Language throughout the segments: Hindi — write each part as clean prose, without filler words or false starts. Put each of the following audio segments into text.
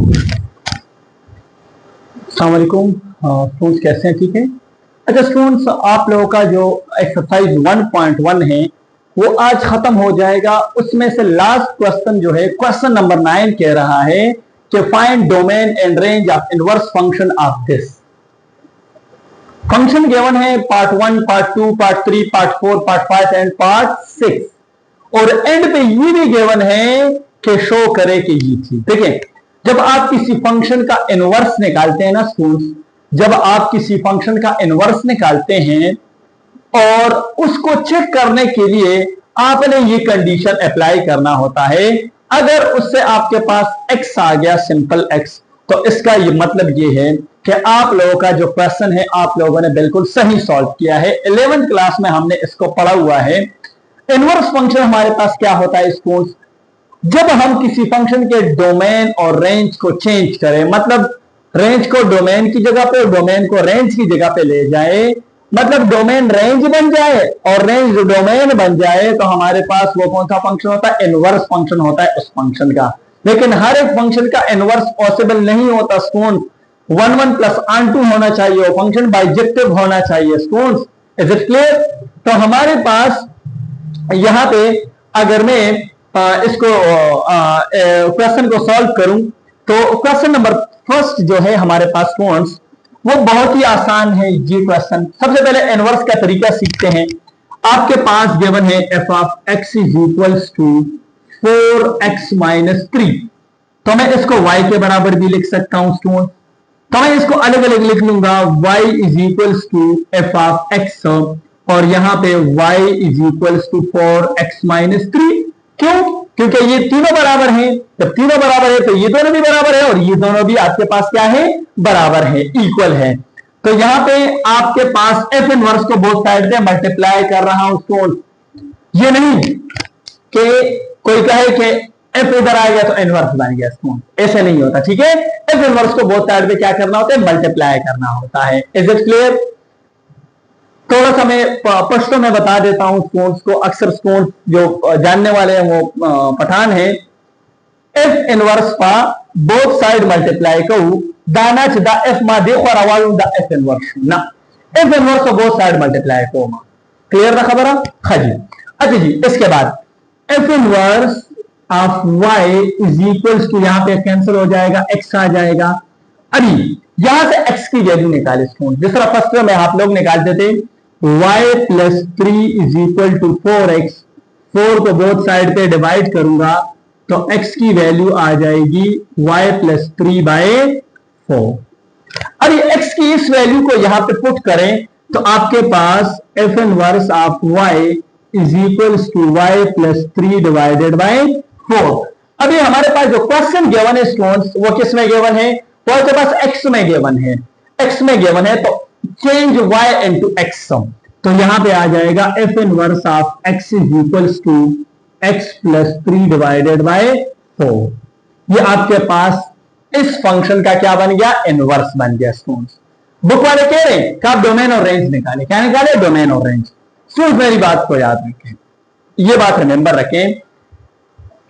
अस्सलाम वालेकुम स्टूडेंट्स, कैसे हैं? ठीक है। अच्छा स्टूडेंट्स, आप लोगों का जो एक्सरसाइज 1.1 है वो आज खत्म हो जाएगा। उसमें से लास्ट क्वेश्चन जो है क्वेश्चन नंबर 9 कह रहा है कि find domain and range of inverse function of this function. Given है part 1, part 2, part 3, part 4, part 5 and part 6, और एंड पे ये भी गिवन है कि शो करे कि ये चीज देखिए। जब आप किसी फंक्शन का इनवर्स निकालते हैं ना स्टूडेंट्स, जब आप किसी फंक्शन का इनवर्स निकालते हैं और उसको चेक करने के लिए आपने ये कंडीशन अप्लाई करना होता है। अगर उससे आपके पास x आ गया, सिंपल x, तो इसका ये मतलब ये है कि आप लोगों का जो क्वेश्चन है आप लोगों ने बिल्कुल सही सॉल्व किया है। 11th क्लास में हमने इसको पढ़ा हुआ है। इनवर्स फंक्शन हमारे पास क्या होता है स्टूडेंट्स? जब हम किसी फंक्शन के डोमेन और रेंज को चेंज करें, मतलब रेंज को डोमेन की जगह पे, डोमेन को रेंज की जगह पे ले जाए, मतलब डोमेन रेंज बन जाए और रेंज डोमेन बन जाए, तो हमारे पास वो कौन सा फंक्शन होता है? इनवर्स फंक्शन होता है उस फंक्शन का। लेकिन हर एक फंक्शन का इनवर्स पॉसिबल नहीं होता स्टूडेंट। 1 1 प्लस ऑन 2 होना चाहिए, वो फंक्शन बाइजेक्टिव होना चाहिए स्टूडेंट्स। Is it clear? तो हमारे पास यहां पे अगर मैं इसको क्वेश्चन को सॉल्व करूं तो क्वेश्चन नंबर फर्स्ट जो है हमारे पास स्टूडेंट्स वो बहुत ही आसान है। ये क्वेश्चन सबसे पहले इनवर्स का तरीका सीखते हैं। आपके पास गिवन है f of x is equals to 4x minus 3, तो मैं इसको y के बराबर भी लिख सकता हूं स्टूडेंट। तो मैं इसको अलग अलग लिख लूंगा, y is equals to f of x, और यहां पे y is equals to 4x minus 3। क्यों? क्योंकि ये तीनों बराबर हैं। जब तीनों बराबर है तो ये दोनों भी बराबर है और ये दोनों भी आपके पास क्या है? बराबर है, इक्वल है। तो यहां पे आपके पास एफ इनवर्स को बोथ साइड से मल्टीप्लाई कर रहा हूं स्टूडेंट। ये नहीं कि कोई कहे कि एफ इधर आ गया तो इनवर्स बन गया स्टूडेंट, ऐसे नहीं होता। ठीक है, एफ इनवर्स को बोथ साइड पे क्या करना होता है? मल्टीप्लाई करना होता है। Is it clear? थोड़ा सा मैं प्रश्नों में बता देता हूं स्टूडेंट्स को। अक्सर स्टूडेंट जो जानने वाले हैं वो पठान है। एफ इनवर्स पा बोथ साइड मल्टीप्लाई करूं दाना दा एफ मा देखो रवालू दा एफ इनवर्स ना, एफ इनवर्स को बोथ साइड मल्टीप्लाई को मा। क्लियर ना खबर? हाँ जी। अच्छा जी, इसके बाद F inverse of Y is equals to, यहां पे कैंसिल हो जाएगा, एक्स आ जाएगा। अभी यहां से एक्स की वैल्यू निकाले स्टूडेंट, जिस तरह फर्स्ट में आप लोग निकालते थे y plus 3 is equal to 4x, 4 को बोथ साइड पे डिवाइड करूंगा तो x की वैल्यू आ जाएगी y प्लस 3 बाय 4। अब ये x की इस वैल्यू को यहां पे पुट करें तो आपके पास f inverse of y is equal to y plus 3 divided by 4। अभी हमारे पास जो क्वेश्चन गिवन है स्टूडेंट्स वो किस में गिवन है? वो आपके पास x में गिवन है, x में गिवन है, तो चेंज y इनटू x, तो यहां पे आ जाएगा f inverse of x is equals to x plus 3 divided by 4। ये आपके पास इस फंक्शन का क्या बन गया? इनवर्स बन गया स्टूडेंट्स। बुक वाले कह रहे हैं कि आप डोमेन और रेंज निकालें। क्या निकाले? डोमेन और रेंज। स्टूडेंट्स मेरी बात को याद रखें, ये बात रिमेंबर रखें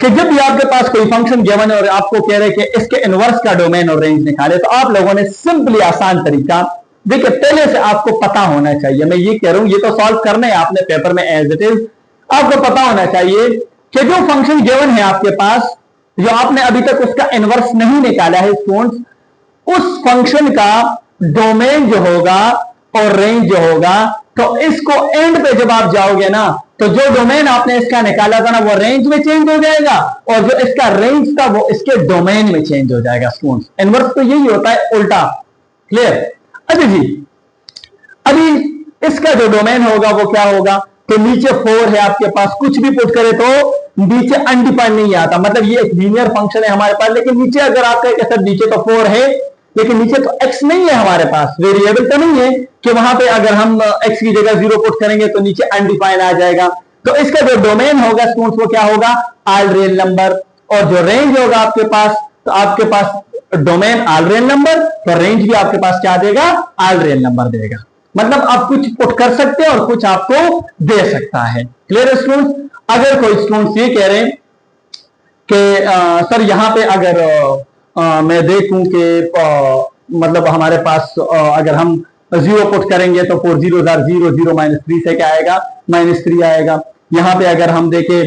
कि जब भी आपके पास कोई फंक्शन गिवन है और आपको कह रहे हैं कि इसके इनवर्स का डोमेन और रेंज निकाले, तो आप लोगों ने सिंपली आसान तरीका देखिए पहले से आपको पता होना चाहिए। मैं ये कह रहा हूं, ये तो सॉल्व करना है आपने पेपर में एज इट इज। आपको पता होना चाहिए कि जो फंक्शन गिवन है आपके पास, जो आपने अभी तक उसका इनवर्स नहीं निकाला है स्टूडेंट्स, उस फंक्शन का डोमेन जो होगा और रेंज जो होगा, तो इसको एंड पे जब आप जाओगे ना तो जो डोमेन आपने इसका निकाला था ना वो रेंज में चेंज हो जाएगा और जो इसका रेंज था वो इसके डोमेन में चेंज हो जाएगा स्टूडेंट्स। इनवर्स तो यही होता है, उल्टा। क्लियर? अच्छा जी, अभी इसका जो डोमेन होगा वो क्या होगा? तो नीचे 4 है आपके पास, कुछ भी पुट करे तो नीचे अनडिफाइंड नहीं आता, मतलब ये एक लीनियर फंक्शन है हमारे पास। लेकिन नीचे अगर आप कहें सर नीचे तो 4 है लेकिन नीचे तो x नहीं है हमारे पास, वेरिएबल तो नहीं है कि वहां पे अगर हम x की जगह 0 पुट करेंगे तो नीचे अनडिफाइंड आ जाएगा। तो इसका जो डोमेन होगा स्टूडेंट्स वो क्या होगा? All real number. और जो रेंज होगा आपके पास, तो आपके पास डोमेन ऑल रियल नंबर, तो रेंज भी आपके पास क्या देगा? ऑल रियल नंबर देगा। मतलब आप कुछ पुट कर सकते हैं और कुछ आपको दे सकता है। Clear students? अगर कोई स्टूडेंट्स ये कह रहे हैं कि सर यहां पे अगर मैं देखूं कि मतलब हमारे पास अगर हम 0 पुट करेंगे तो 4 0 0 0 -3 से क्या आएगा, -3 आएगा। यहाँ पे अगर हम देखें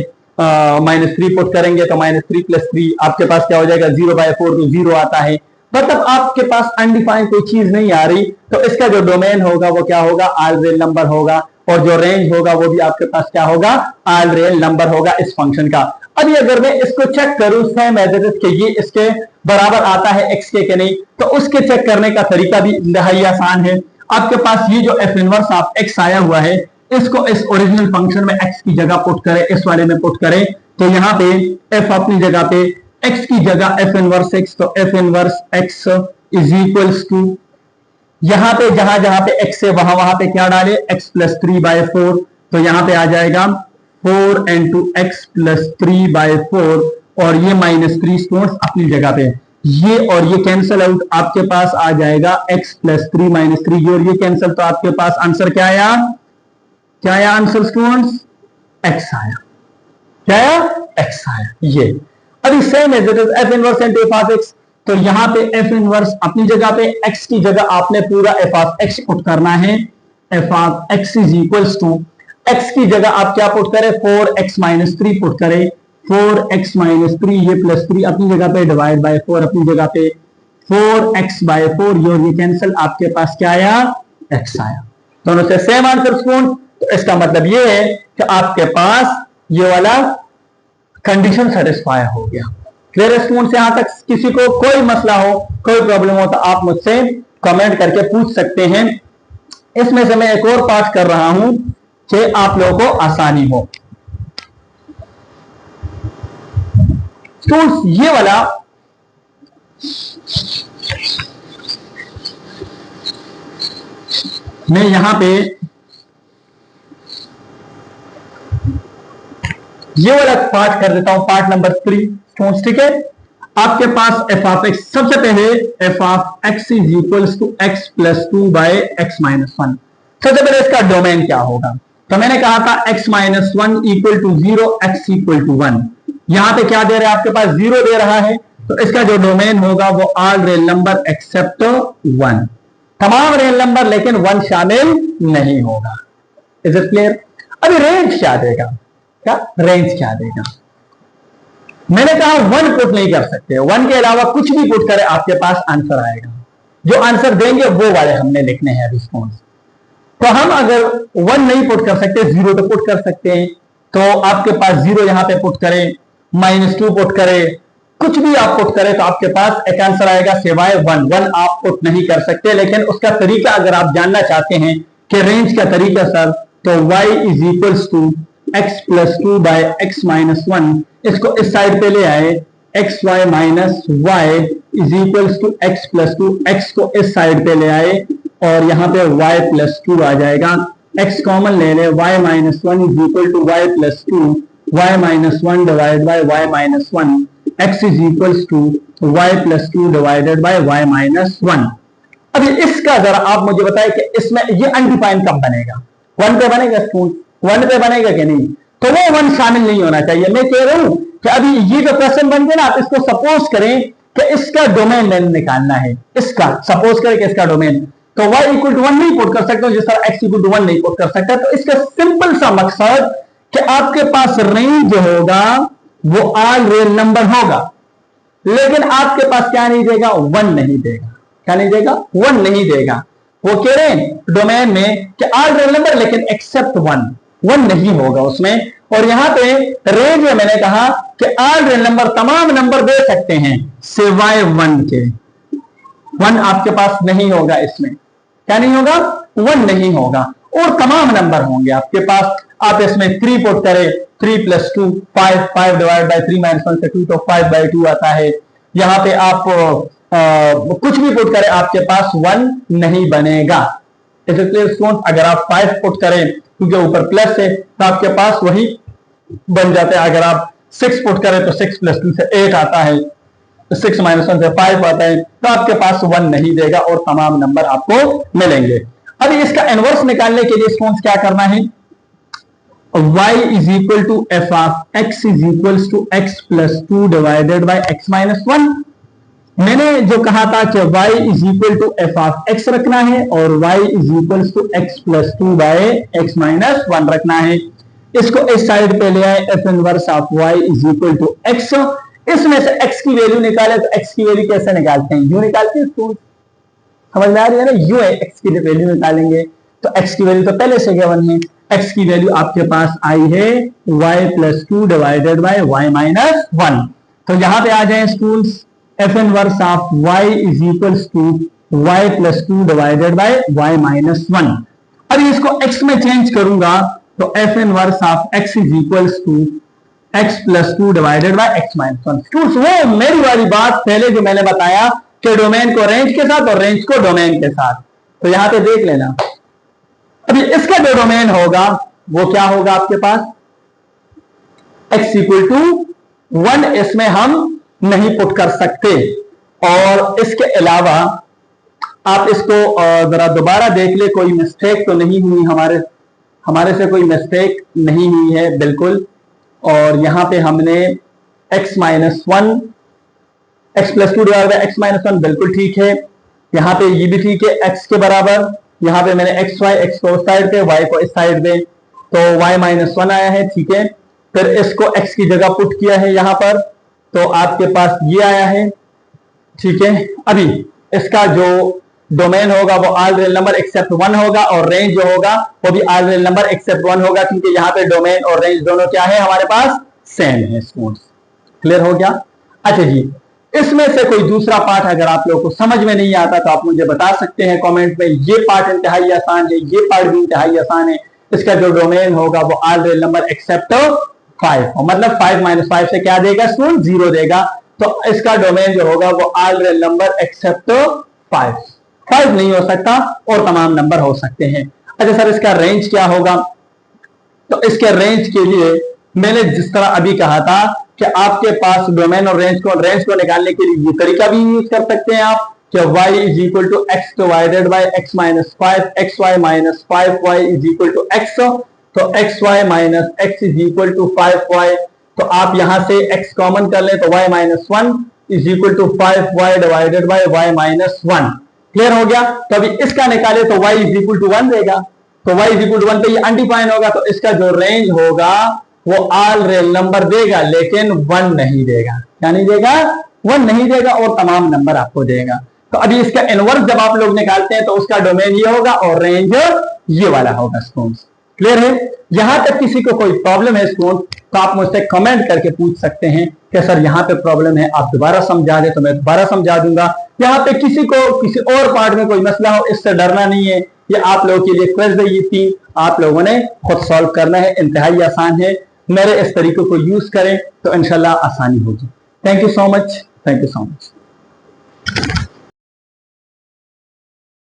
-3 पुट करेंगे तो -3 + 3 आपके पास क्या हो जाएगा, 0/4 तो 0 आता है। मतलब आपके पास अनडिफाइंड कोई चीज नहीं आ रही, तो इसका जो डोमेन होगा वो क्या होगा, ऑल रियल नंबर होगा, और जो रेंज होगा वो भी आपके पास क्या होगा, ऑल रियल नंबर होगा इस फंक्शन का। अभी अगर मैं इसको चेक करूं सेम एज इट इज कि ये इसके बराबर आता है एक्स के नहीं, तो उसके चेक करने का तरीका भी इंतहाई आसान है। आपके पास ये जो एफ इनवर्स ऑफ एक्स आया हुआ है, इसको इस ओरिजिनल फंक्शन में एक्स की जगह पुट करें, इस वाले में पुट करें, तो यहां पे एफ अपनी जगह पे, एक्स की जगह एफ इनवर्स एक्स, तो F inverse X is equals to, यहां पे जहां जहां पे x है वहां वहां पे क्या डाले, x + 3/4, तो यहां पे आ जाएगा 4 × x + 3/4, और ये -3 स्टोन्स अपनी जगह पे, ये और ये कैंसिल आउट, आपके पास आ जाएगा x + 3 - 3, और ये कैंसिल, तो आपके पास आंसर क्या आया, क्या आया आंसर स्टूडेंट्स, x आया, क्या आया, x आया। ये अभी same as it is f inverse × f of x, तो यहां पे f इनवर्स अपनी जगह पे, x की जगह आपने पूरा f ऑफ x पुट करना है, f of x is equals to, x की जगह आप क्या पुट करें, 4x - 3 पुट करें, 4x - 3 ये +3 अपनी जगह पे, डिवाइड बाय 4 अपनी जगह पे, 4x/4 ये कैंसिल, आपके पास क्या आया, x आया। दोनों से सेम आंसर स्टूडेंट, तो इसका मतलब ये है कि आपके पास ये वाला कंडीशन सेटिस्फाई हो गया। क्लियर स्टूडेंट, से यहां तक किसी को कोई मसला हो, कोई प्रॉब्लम हो तो आप मुझसे कमेंट करके पूछ सकते हैं। इसमें से मैं एक और पार्ट कर रहा हूं कि आप लोगों को आसानी हो। स्टूडेंट्स ये वाला मैं यहां पे ये वाला पार्ट कर देता हूं, पार्ट नंबर 3, ठीक है। आपके पास f ऑफ x, सबसे पहले f of x is equals to x + 2/x - 1। सबसे पहले इसका डोमेन क्या होगा, तो मैंने कहा था x - 1 = 0, x = 1। यहां पे क्या दे रहा है, आपके पास 0 दे रहा है, तो इसका जो डोमेन होगा वो ऑल रियल नंबर एक्सेप्ट 1, तमाम रियल नंबर लेकिन 1 शामिल नहीं होगा। Is it clear. अभी रेंज क्या देगा, क्या रेंज क्या देगा, मैंने कहा 1 पुट नहीं कर सकते, 1 के अलावा कुछ भी पुट करें आपके पास आंसर आएगा, जो आंसर देंगे वो वाले हमने लिखने हैं रिस्पॉन्स। तो हम अगर 1 नहीं पुट कर सकते, 0 तो पुट कर सकते हैं, तो आपके पास 0 यहां पे पुट करें, -2 पुट करें, कुछ भी आप पुट करें तो आपके पास एक आंसर आएगा सिवाय 1। 1 आप पुट नहीं कर सकते, लेकिन उसका तरीका अगर आप जानना चाहते हैं कि रेंज का तरीका सर, तो y is equals to x + 2/x - 1, इसको इस साइड पे ले आए, xy - y is equals to x + 2, x को इस साइड पे ले आए और यहां पे y + 2 आ जाएगा, x कॉमन ले ले, y - 1 is equal to y + 2, y - 1 divide by y - 1, x is equals to y + 2 divided by y - 1। अभी इसका जरा आप मुझे बताएं कि इसमें ये अनडिफाइंड कब बनेगा, 1 पे बनेगा स्टूडेंट, 1 पे बनेगा कि नहीं, तो वो 1 शामिल नहीं होना चाहिए। मैं कह रहा हूं कि अभी ये जो क्वेश्चन बन गया ना, आप इसको सपोज करें कि इसका डोमेन निकालना है, इसका सपोज करें कि इसका डोमेन, तो y = 1 नहीं पुट कर सकते, जिस तरह x = 1 नहीं पुट कर सकता। तो इसका सिंपल सा मकसद कि आपके पास रेंज होगा वो ऑल रियल नंबर होगा, लेकिन आपके पास क्या नहीं देगा, 1 नहीं देगा। क्या नहीं देगा, 1 नहीं देगा। वो कह रहे हैं डोमेन में कि ऑल रियल नंबर लेकिन एक्सेप्ट 1 नहीं होगा उसमें। और यहां पे रेंज में मैंने कहा कि ऑल रियल नंबर तमाम नंबर दे सकते हैं सिवाय 1 के, 1 आपके पास नहीं होगा इसमें। क्या नहीं होगा, 1 नहीं होगा, और तमाम नंबर होंगे आपके पास। आप इसमें 3 पुट करें, 3 + 2 5, 5 डिवाइड बाय 3 - 1 से 2, तो 5/2 आता है। यहां पे आप कुछ भी पुट करें आपके पास 1 नहीं बनेगा। अगर आप 5 पुट करें क्योंकि ऊपर प्लस है तो आपके पास वही बन जाता है। अगर आप 6 पुट करें तो 6 + 2 से 8 आता है, 6 - 1 से 5 आता है, तो आपके पास 1 नहीं देगा और तमाम नंबर आपको मिलेंगे। अभी इसका इनवर्स निकालने के लिए स्टूडेंट्स क्या करना है, y is equal to f of x is equals to x + 2 divided by x - 1। मैंने जो कहा था कि y is equal to F of X रखना है और y is equal to X plus 2 by X minus 1 रखना है। इसको इस साइड पे ले आए, F inverse of y is equal to X. इसमें से x की वैल्यू निकाले तो x की वैल्यू कैसे निकालते हैं, यू निकालते हैं, समझ में आ रही है ना, यू है, x की वैल्यू निकालेंगे तो x की वैल्यू तो पहले से गिवन है, x की वैल्यू आपके पास आई है y plus 2 divided by y minus 1। तो यहां पे आ जाए students, F inverse of y is equals to y plus 2 divided by y minus 1। अब इसको x में चेंज करूंगा तो F inverse of x is equals to x plus 2 divided by x minus 1। Students वो मेरी वाली बात पहले जो मैंने बताया कि डोमेन को रेंज के साथ और रेंज को डोमेन के साथ, तो यहां पे देख लेना। अभी इसका जो डोमेन होगा वो क्या होगा आपके पास, x इक्वल टू 1 इसमें हम नहीं पुट कर सकते। और इसके अलावा आप इसको जरा दोबारा देख ले, कोई मिस्टेक तो नहीं हुई, हमारे से कोई मिस्टेक नहीं हुई है बिल्कुल। और यहां पे हमने x minus 1 x plus 2 divide by x minus 1 बिल्कुल ठीक है। यहां पे ये भी ठीक है, x के बराबर, यहां पे मैंने x को उस साइड पे, y को इस साइड पे, तो y माइनस 1 आया है, ठीक है। फिर इसको x की जगह पुट किया है यहां पर, तो आपके पास ये आया है, ठीक है। अभी इसका जो डोमेन होगा वो ऑल रियल नंबर एक्सेप्ट 1 होगा और रेंज जो होगा वो भी ऑल रियल नंबर एक्सेप्ट 1 होगा, क्योंकि यहाँ पे डोमेन और रेंज दोनों क्या है हमारे पास, सेम है। स्टूडेंट्स क्लियर हो गया। अच्छा जी, इसमें से कोई दूसरा पार्ट अगर आप लोगों को समझ में नहीं आता तो आप मुझे बता सकते हैं कमेंट में, ये पार्ट इंतहाई आसान है, ये पार्ट भी इंतहाई आसान है। इसका जो डोमेन होगा वो ऑल रियल नंबर एक्सेप्ट 5, मतलब 5 माइनस 5 से क्या देगा स्टूडेंट, 0 देगा। तो इसका डोमेन जो होगा वो ऑल रियल नंबर एक्सेप्ट 5 नहीं हो सकता और तमाम नंबर हो सकते हैं। अच्छा सर इसका रेंज क्या होगा, तो इसके रेंज के लिए मैंने जिस तरह अभी कहा था कि आपके पास डोमेन और रेंज को निकालने के लिए ये तरीका भी यूज कर सकते हैं आप कि y is equal to X divided by x minus 5, X Y minus 5y is equal to x, तो X Y minus X is equal to 5y। तो आप यहां से x कॉमन कर लें तो y minus 1 is equal to 5y divided by y minus 1। Clear हो गया। तो अभी इसका निकाले तो y इज इक्वल टू 1 देगा, तो y इज इक्वल टू 1 पे ये अनडिफाइन होगा, तो इसका जो रेंज होगा वो ऑल रियल नंबर देगा लेकिन 1 नहीं देगा। क्या नहीं देगा, 1 नहीं देगा और तमाम नंबर आपको देगा। तो अभी इसका इनवर्स जब आप लोग निकालते हैं तो उसका डोमेन ये होगा और रेंज ये वाला होगा। स्टूडेंट्स क्लियर है। यहां तक किसी को कोई प्रॉब्लम है स्टूडेंट तो आप मुझसे कमेंट करके पूछ सकते हैं कि सर यहाँ पे प्रॉब्लम है, आप दोबारा समझा दे तो मैं दोबारा समझा दूंगा। यहाँ पे किसी को किसी और पार्ट में कोई मसला हो, इससे डरना नहीं है, ये आप लोगों के लिए क्विज है, ये 3 आप लोगों ने खुद सॉल्व करना है, इंतहाई आसान है। मेरे इस तरीके को यूज करें तो इंशाल्लाह आसानी होगी। Thank you so much, thank you so much.